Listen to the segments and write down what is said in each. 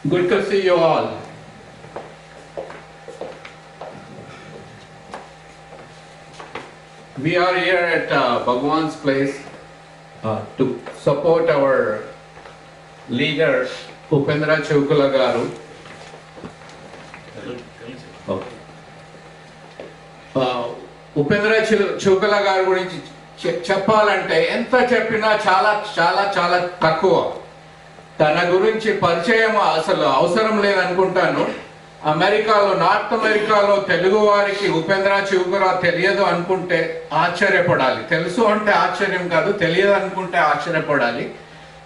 Good to see you all. We are here at Bhagwan's place to support our leader Upendra Chivukula garu. Upendra చివుకల గారి గురించి చెప్పాలంటే ఎంత చెప్పినా చాలా చాలా చాలా తక్కువ. తన గురించి పరిచయం అసలు అవసరం లేదనుకుంటాను. అమెరికాలో, నార్త్ అమెరికాలో తెలుగు వారికి ఉపేంద్ర చివుకల తెలియదు అనుకుంటే ఆశ్చర్యపడాలి. తెలుసు అంటే ఆశ్చర్యం కాదు, తెలియదు అనుకుంటే ఆశ్చర్యపడాలి.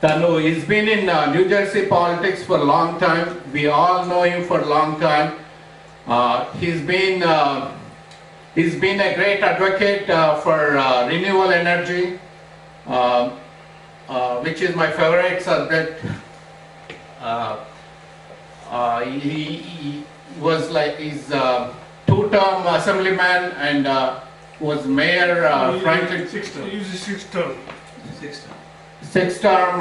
తను is been in New Jersey politics for long time. We all know him for long time. He's been a great advocate for renewable energy, which is my favorite subject. He was like, he's two-term assemblyman and was mayor. Franklin. He's a six-term. Six-term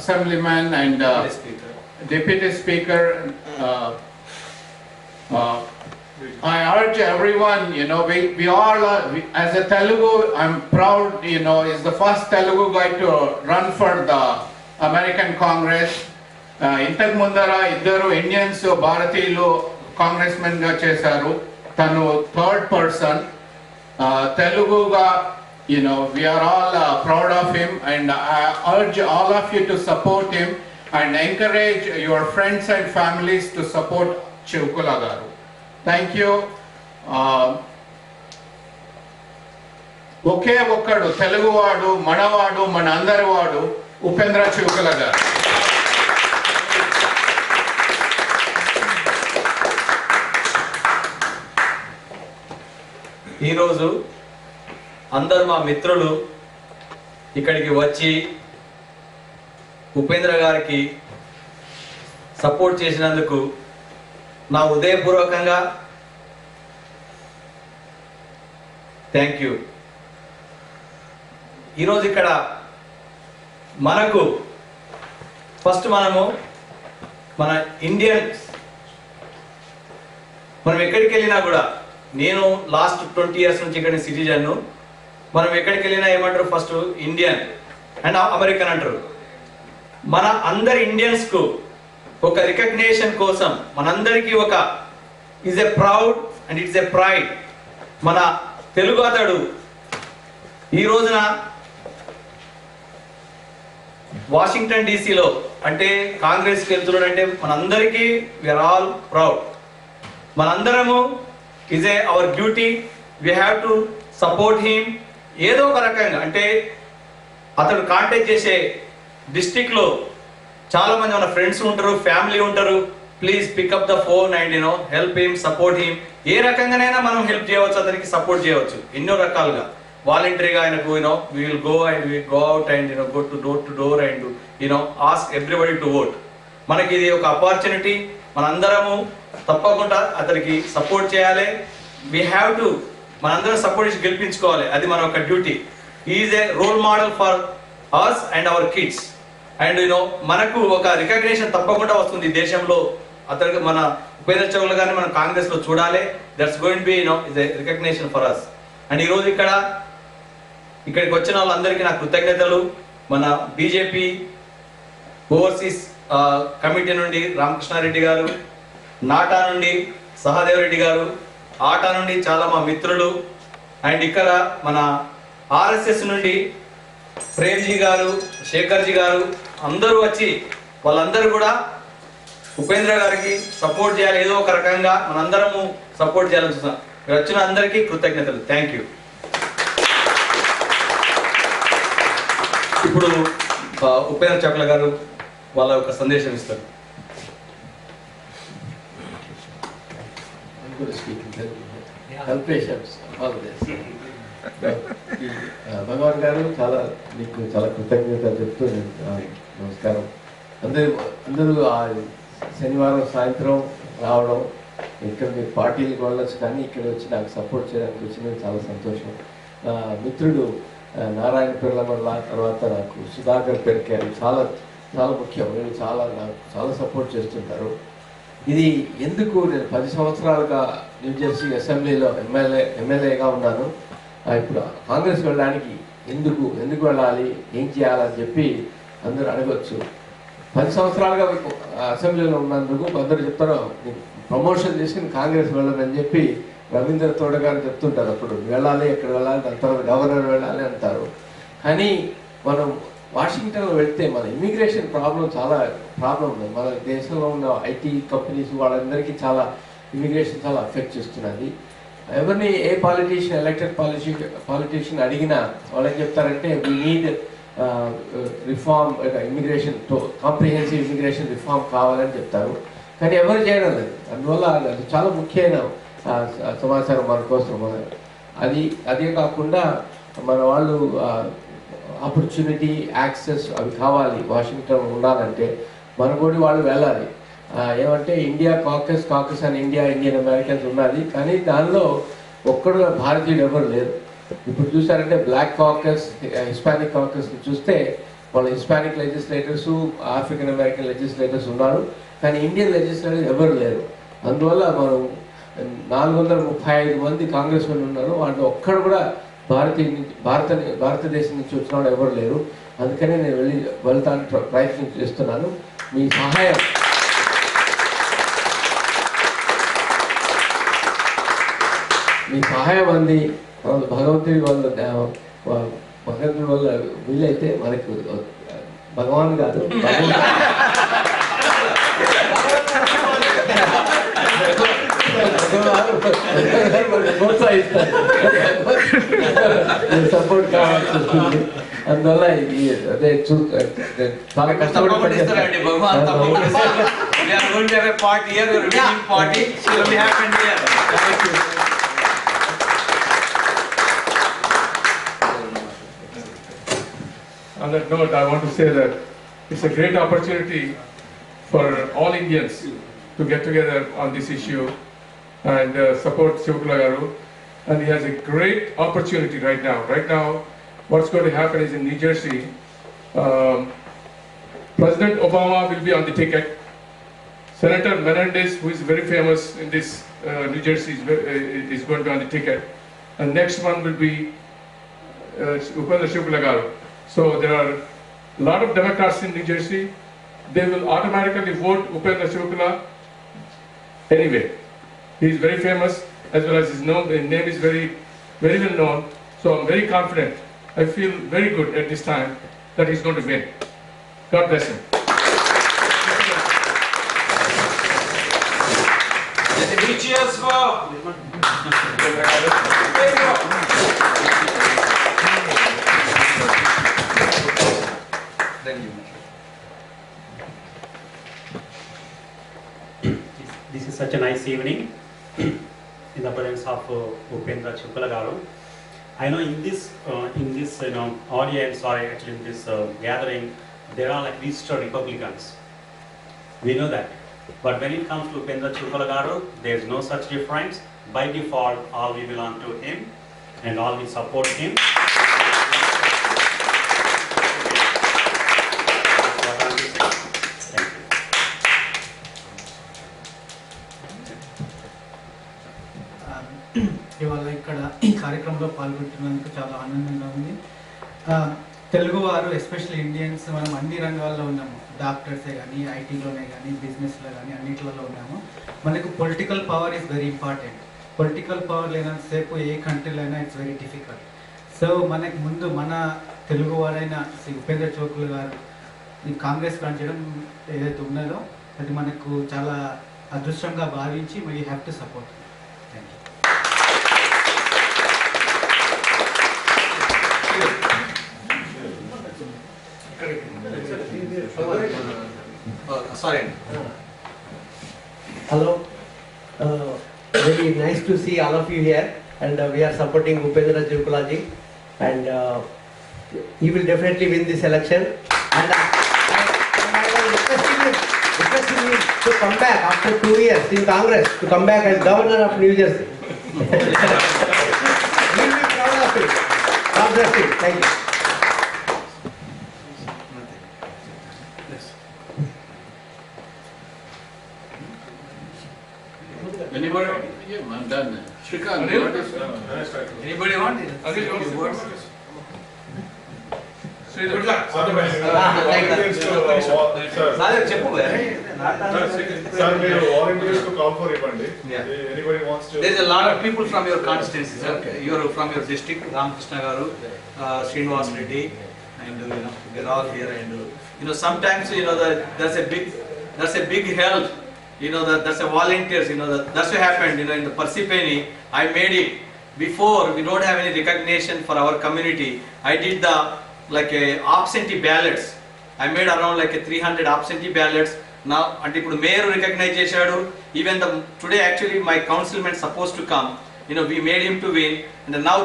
assemblyman and deputy speaker. I urge everyone, we all are, as a Telugu, I'm proud, is the first Telugu guy to run for the American Congress. Intaku mundara iddaru Indians Bharatilu congressmen ga chesaru. Tanu third person. Telugu ga, we are all proud of him, and I urge all of you to support him and encourage your friends and families to support Chivukula garu. Thank you. ఒకే ఒక్కడు తెలుగువాడు, మనవాడు, మన అందరి వాడు ఉపేంద్ర చివుకల గారు. ఈరోజు అందరు మా మిత్రులు ఇక్కడికి వచ్చి ఉపేంద్ర గారికి సపోర్ట్ చేసినందుకు నా హృదయపూర్వకంగా థ్యాంక్ యూ. ఈరోజు ఇక్కడ మనకు ఫస్ట్ మన ఇండియన్స్ మనం ఎక్కడికి వెళ్ళినా కూడా, నేను లాస్ట్ 20 years నుంచి ఇక్కడ సిటిజన్ను. మనం ఎక్కడికి వెళ్ళినా ఏమంటారు, ఫస్ట్ ఇండియన్ అండ్ అమెరికన్ అంటారు. మన అందరి ఇండియన్స్కు ఒక రికగ్నేషన్ కోసం మనందరికీ is a proud and it's a pride. మన తెలుగు అతడు ఈ రోజున వాషింగ్టన్ డీసీలో అంటే కాంగ్రెస్కి వెళ్తున్నాడు అంటే మనందరికీ వీఆర్ ఆల్ ప్రౌడ్. మనందరము is our duty, we have to support him. ఏదో ఒక రకంగా అంటే అతడు కాంటాక్ట్ చేసే డిస్ట్రిక్ట్లో చాలా మంది మన ఫ్రెండ్స్ ఉంటారు, ఫ్యామిలీ ఉంటారు. Please pick up the phone and help him, support him. ఏ రకంగానైనా మనం హెల్ప్ చేయవచ్చు, అతనికి సపోర్ట్ చేయవచ్చు ఎన్నో రకాలుగా. వాలంటరీగా ఆయనకు we will go and we go out and go to door and ask everybody to vote. మనకి ఇది ఒక ఆపర్చునిటీ. మనందరము తప్పకుండా అతనికి సపోర్ట్ చేయాలి. వీ హ్యావ్ టు మనందరం సపోర్ట్ చేసి గెలిపించుకోవాలి. అది మన ఒక duty. Is a role model for us and our kids. And మనకు ఒక రికగ్నేషన్ తప్పకుండా వస్తుంది దేశంలో. అతనికి మన ఉపేంద్ర చివుకల గారిని మనం కాంగ్రెస్ లో చూడాలి. That's going to be is a recognition for us. And ఈరోజు ఇక్కడికి వచ్చిన వాళ్ళందరికీ నా కృతజ్ఞతలు. మన బీజేపీ ఓవర్సీస్ కమిటీ నుండి రామకృష్ణారెడ్డి గారు, నాటా నుండి సహదేవ్ రెడ్డి గారు, ఆటా నుండి చాలా మా మిత్రులు, అండ్ ఇక్కడ మన ఆర్ఎస్ఎస్ నుండి ప్రేమ్జీ గారు, శేఖర్జీ గారు అందరూ వచ్చి వాళ్ళందరూ కూడా ఉపేంద్ర గారికి సపోర్ట్ చేయాలి. ఏదో ఒక రకంగా మనందరము సపోర్ట్ చేయాలని చూస్తాం. వచ్చిన అందరికీ కృతజ్ఞతలు. Thank you. ఇప్పుడు ఉపేంద్ర చివుకల గారు వాళ్ళ ఒక సందేశం ఇస్తారు. భగవాన్ గారు మీకు చాలా కృతజ్ఞతలు చెప్తూ నమస్కారం. అందరూ శనివారం సాయంత్రం రావడం, ఇక్కడ మీరు పార్టీలకు వెళ్ళొచ్చు కానీ ఇక్కడ వచ్చి నాకు సపోర్ట్ చేయడానికి వచ్చినందుకు చాలా సంతోషం. మిత్రుడు నారాయణ పిల్లమల్ల, తర్వాత నాకు సుధాకర్ పెరికారు, చాలా చాలా ముఖ్యం. వీళ్ళు నాకు చాలా సపోర్ట్ చేస్తుంటారు. ఇది ఎందుకు నేను 10 సంవత్సరాలుగా న్యూజెర్సీ అసెంబ్లీలో ఎమ్మెల్యేగా ఉన్నాను. ఇప్పుడు కాంగ్రెస్ వెళ్ళడానికి ఎందుకు వెళ్ళాలి, ఏం చేయాలని చెప్పి అందరూ అడగవచ్చు. 10 సంవత్సరాలుగా అసెంబ్లీలో ఉన్నందుకు అందరూ చెప్తారు ప్రమోషన్ చేసుకుని కాంగ్రెస్ వెళ్ళాలని చెప్పి రవీంద్ర తోడ గారు చెప్తుంటారు. అప్పుడు వెళ్ళాలి, ఎక్కడ వెళ్ళాలి, దాని తర్వాత గవర్నర్ వెళ్ళాలి అంటారు. కానీ మనం వాషింగ్టన్లో వెళ్తే మన ఇమిగ్రేషన్ చాలా ప్రాబ్లం ఉంది. మన దేశంలో ఉన్న ఐటీ కంపెనీస్ వాళ్ళందరికీ ఇమిగ్రేషన్ చాలా అఫెక్ట్ చేస్తున్నది. ఎవరిని ఏ ఎలక్టెడ్ పాలిటీషియన్ అడిగినా వాళ్ళు ఏం చెప్తారంటే we need reform, immigration comprehensive immigration reform కావాలని చెప్తారు. కానీ ఎవరు చేయడం లేదు. అందువల్ల అది చాలా ముఖ్యమైన సమాచారం మన కోసం. అదే కాకుండా మన వాళ్ళు ఆపర్చునిటీ, యాక్సెస్ అవి కావాలి. వాషింగ్టన్ ఉండాలంటే మన కూడా వాళ్ళు వెళ్ళాలి. ఏమంటే ఇండియా కాకస్ అని ఇండియన్ అమెరికన్స్ ఉన్నది, కానీ దానిలో ఒక్కడు భారతీయుడు ఎవరు లేరు. ఇప్పుడు చూసారంటే బ్లాక్ కాకస్, హిస్పానిక్ కాకస్ చూస్తే వాళ్ళ Hispanic legislators, African American legislators ఉన్నారు, కానీ ఇండియన్ లెజిస్లేటర్స్ ఎవరు లేరు. అందువల్ల మనం 435 మంది కాంగ్రెస్ మెన్ ఉన్నారు, వాళ్ళు ఒక్కడు కూడా భారతదేశం నుంచి వచ్చిన వాళ్ళు ఎవరు లేరు. అందుకనే నేను వెళ్తానికి ప్రయత్నం చేస్తున్నాను. మీ సహాయం అంది భగవంతుడి వల్ల వీలైతే మనకు భగవాన్ కాదు ప్రోత్సహిస్తారు, సపోర్ట్ కావాల్సి వస్తుంది. అందువల్ల ఇది అదే చాలా కష్టపడి On that note, I want to say that it's a great opportunity for all Indians to get together on this issue and support Shivakula Garu. And he has a great opportunity right now. Right now, what's going to happen is in New Jersey, President Obama will be on the ticket. Senator Menendez, who is very famous in this New Jersey, is going to be on the ticket. And next one will be Upendra Shivakula Garu. So there are a lot of Democrats in New Jersey. They will automatically vote Upendra Shivakula anyway. He is very famous, as well as his name is very well known. So I'm very confident. I feel very good at this time that he's going to win. God bless him. Cheers for This is such a nice evening in the presence of Upendra Shivakula Garu. I know in this audience, or actually in this gathering, there are like registered Republicans. We know that. But when it comes to Upendra Shivakula Garu, there is no such difference. By default, all we belong to him and all we support him. ఇవాళ ఇక్కడ ఈ కార్యక్రమంలో పాల్గొంటున్నందుకు చాలా ఆనందంగా ఉంది. తెలుగువారు especially Indians మనం అన్ని రంగాల్లో ఉన్నాము. డాక్టర్సే కానీ, ఐటీలోనే కానీ, బిజినెస్లో కానీ అన్నింటిలో ఉన్నాము. మనకు political power is very important. Political power లేనంతసేపు ఏ కంట్రీలో అయినా ఇట్స్ వెరీ డిఫికల్ట్. సో మనకు ముందు మన తెలుగువారైన శ్రీ ఉపేంద్ర చోకులు గారు ఈ కాంగ్రెస్ చేయడం ఏదైతే ఉన్నదో అది మనకు చాలా అదృష్టంగా భావించి we have to support. Thank you. Sorry. Hello. Very nice to see all of you here, and we are supporting Upendra Shivakula ji, and he will definitely win this election. And I was requesting you to come back after 2 years in Congress, to come back as Governor of New Jersey. We will be proud of it. God bless you. Thank you. Anybody? Yeah, I'm done. Shrikant, Anil? what is? Anybody want it? Anil, you want to say Words? Sridhar. Good luck. నాదే చెప్పు Sir, మీరు volunteers to call for ఇవ్వండి. Yeah. Anybody wants to? There is a lot of people from your constituency, sir. You are from your district, Ramakrishna Garu, Srinivas Reddy, and we're all here. And sometimes that's a big help. That's a volunteers. That's what happened. In the Persipeni, I made it before. We don't have any recognition for our community. I did the absentee ballots. I made around 300 absentee ballots. Now, and ఇప్పుడు mayor recognize చేశాడు. Even today actually my councilman supposed to come. We made him to win. And now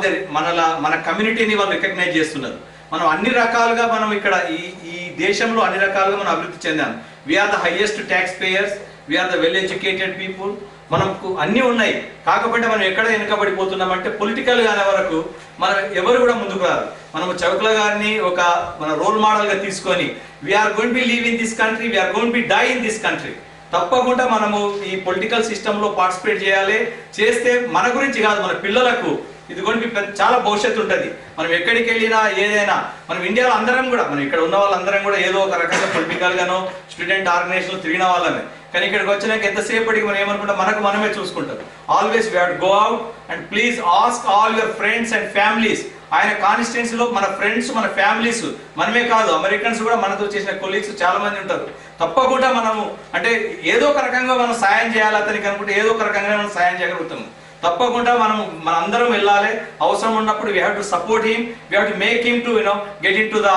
మన కమ్యూనిటీని వాళ్ళు recognise చేస్తున్నారు. మనం అన్ని రకాలుగా మనం ఇక్కడ ఈ దేశంలో అన్ని రకాలుగా మనం అభివృద్ధి చెందాం. We are the highest tax payers. We are the well educated people. మనకు అన్నీ ఉన్నాయి. కాకపోతే మనం ఎక్కడ వెనుకబడిపోతున్నామంటే పొలిటికల్ గానే వరకు మనం ఎవరు కూడా ముందుకు రారు. మనం చౌకల గారిని మన రోల్ మోడల్ గా తీసుకొని we're going be live in this country, we're going be die in this country. తప్పకుండా మనము ఈ పొలిటికల్ సిస్టమ్ లో పార్టిసిపేట్ చేయాలి. చేస్తే మన గురించి కాదు, మన పిల్లలకు ఇది గోయింగ్ బి చాలా భవిష్యత్తు ఉంటుంది. మనం ఎక్కడికి వెళ్ళినా ఏదైనా మనం ఇండియాలో అందరం కూడా మనం ఇక్కడ ఉన్న వాళ్ళందరం కూడా ఏదో ఒక రకంగా పొలిటికల్ గానో స్టూడెంట్ ఆర్గనైజేషన్ తిరిగిన వాళ్ళమే. కానీ ఇక్కడికి వచ్చినాక ఎంతసేపటికి మనం ఏమనుకుంటాం, మనకు మనమే చూసుకుంటాం. Always we have to go out and please ask all your friends and families. ఆయన కాన్స్టిట్యున్సీలో మన ఫ్రెండ్స్, మన ఫ్యామిలీస్, మనమే కాదు అమెరికన్స్ కూడా మనతో చేసిన కొలీగ్స్ చాలా మంది ఉంటారు. తప్పకుండా మనము అంటే ఏదో ఒక రకంగా మనం సాయం చేయాలి అతనికి అనుకుంటే ఏదో ఒక రకంగా మనం సాయం చేయగలుగుతాము. తప్పకుండా మన అందరం వెళ్ళాలి. అవసరం ఉన్నప్పుడు we have to support him, we have to make him to get in to the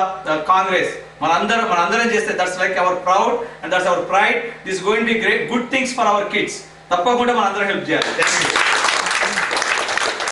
Congress. మనందరం చేస్తే that's like our proud and that's our pride. This going be great good things for our kids. తప్పకుండా మనందరం help చేయాలి.